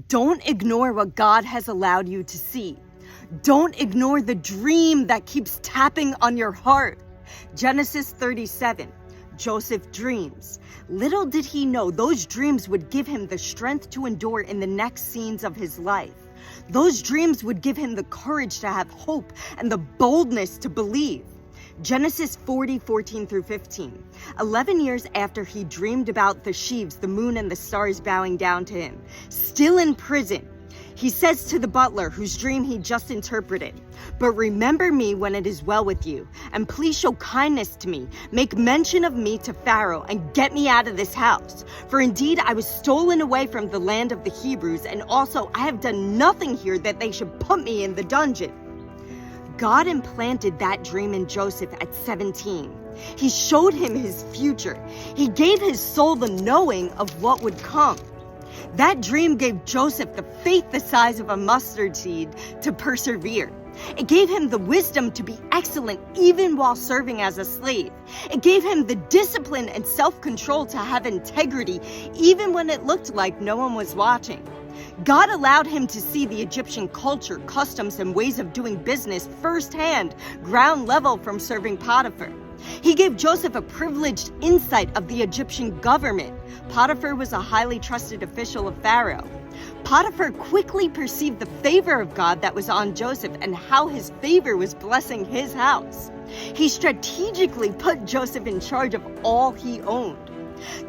Don't ignore what God has allowed you to see. Don't ignore the dream that keeps tapping on your heart. Genesis 37. Joseph dreams. Little did he know those dreams would give him the strength to endure in the next scenes of his life. Those dreams would give him the courage to have hope and the boldness to believe. Genesis 40:14 through 15. 11 years after he dreamed about the sheaves, the moon, and the stars bowing down to him, still in prison, he says to the butler whose dream he just interpreted, "But remember me when it is well with you, and please show kindness to me. Make mention of me to Pharaoh, and get me out of this house. For indeed I was stolen away from the land of the Hebrews, and also I have done nothing here that they should put me in the dungeon." God implanted that dream in Joseph at 17. He showed him his future. He gave his soul the knowing of what would come. That dream gave Joseph the faith the size of a mustard seed to persevere. It gave him the wisdom to be excellent even while serving as a slave. It gave him the discipline and self-control to have integrity even when it looked like no one was watching. God allowed him to see the Egyptian culture, customs, and ways of doing business firsthand, ground level from serving Potiphar. He gave Joseph a privileged insight of the Egyptian government. Potiphar was a highly trusted official of Pharaoh. Potiphar quickly perceived the favor of God that was on Joseph and how his favor was blessing his house. He strategically put Joseph in charge of all he owned.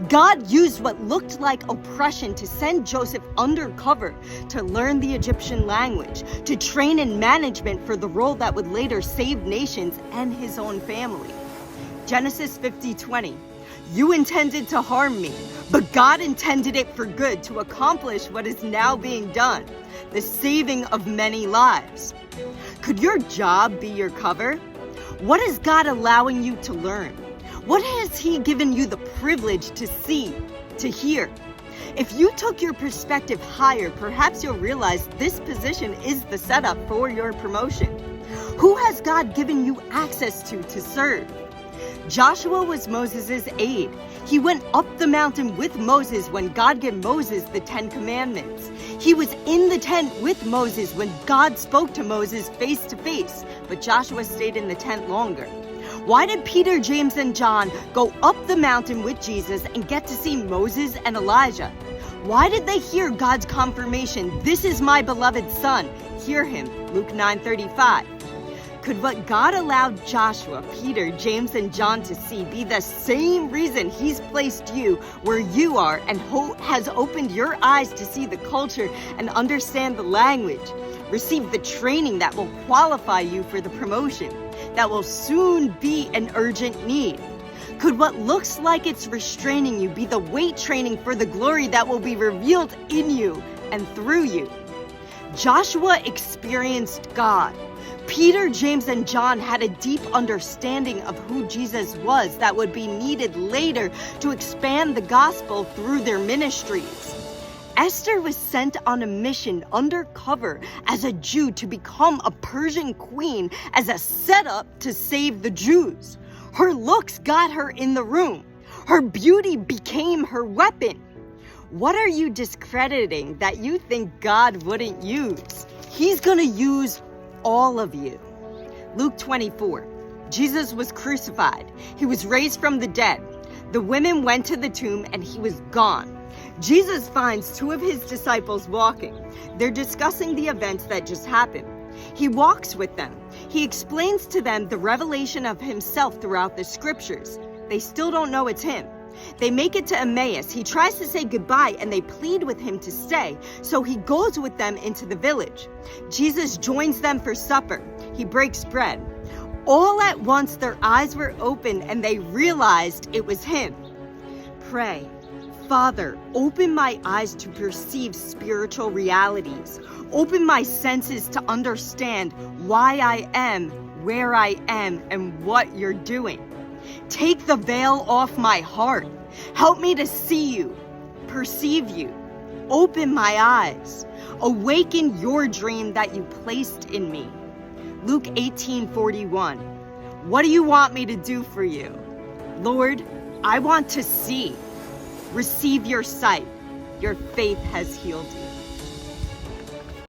God used what looked like oppression to send Joseph undercover to learn the Egyptian language, to train in management for the role that would later save nations and his own family. Genesis 50:20. You intended to harm me, but God intended it for good to accomplish what is now being done, the saving of many lives. Could your job be your cover? What is God allowing you to learn? What has He given you the privilege to see, to hear? If you took your perspective higher, perhaps you'll realize this position is the setup for your promotion. Who has God given you access to serve? Joshua was Moses' aide. He went up the mountain with Moses when God gave Moses the 10 Commandments. He was in the tent with Moses when God spoke to Moses face to face, but Joshua stayed in the tent longer. Why did Peter, James, and John go up the mountain with Jesus and get to see Moses and Elijah? Why did they hear God's confirmation, "This is my beloved son, hear him," Luke 9:35? Could what God allowed Joshua, Peter, James, and John to see be the same reason He's placed you where you are and has opened your eyes to see the culture and understand the language? Receive the training that will qualify you for the promotion that will soon be an urgent need. Could what looks like it's restraining you be the weight training for the glory that will be revealed in you and through you? Joshua experienced God. Peter, James, and John had a deep understanding of who Jesus was that would be needed later to expand the gospel through their ministries. Esther was sent on a mission undercover as a Jew to become a Persian queen as a setup to save the Jews. Her looks got her in the room. Her beauty became her weapon. What are you discrediting that you think God wouldn't use? He's going to use all of you. Luke 24. Jesus was crucified. He was raised from the dead. The women went to the tomb and He was gone. Jesus finds 2 of His disciples walking. They're discussing the events that just happened. He walks with them. He explains to them the revelation of Himself throughout the scriptures. They still don't know it's Him. They make it to Emmaus. He tries to say goodbye and they plead with Him to stay, so He goes with them into the village. Jesus joins them for supper. He breaks bread. All at once their eyes were opened and they realized it was Him. Pray. Father, open my eyes to perceive spiritual realities. Open my senses to understand why I am where I am and what You're doing. Take the veil off my heart. Help me to see You, perceive You. Open my eyes. Awaken Your dream that You placed in me. Luke 18:41. What do You want me to do for You? Lord, I want to see. Receive Your sight. Your faith has healed you.